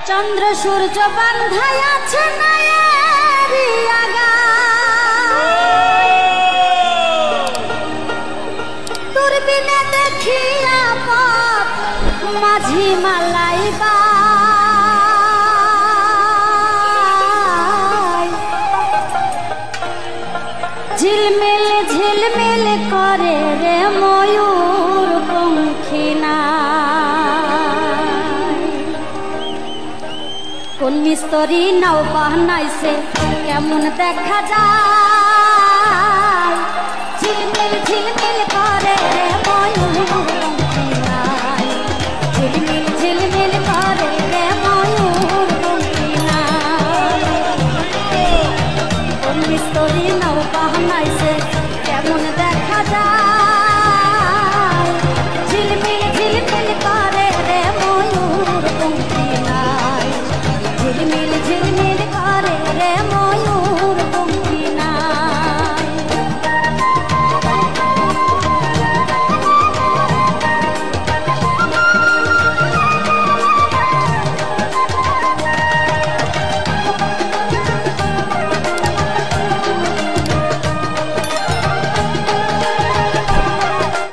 চন্দ্র সূর্য বান্ধাই আছে নায়েরি আগা, দূরবীনে দেখিয়া পথ মাঝি মালাইবা, ঝিলমিল ঝিলমিল করে রে ময়ূর পঙ্খিনা। কোন মিস্ত্রি নাও বানাইছে কেমন দেখা যায়, ঝিলমিল ঝিলমিল করে রে ময়ূর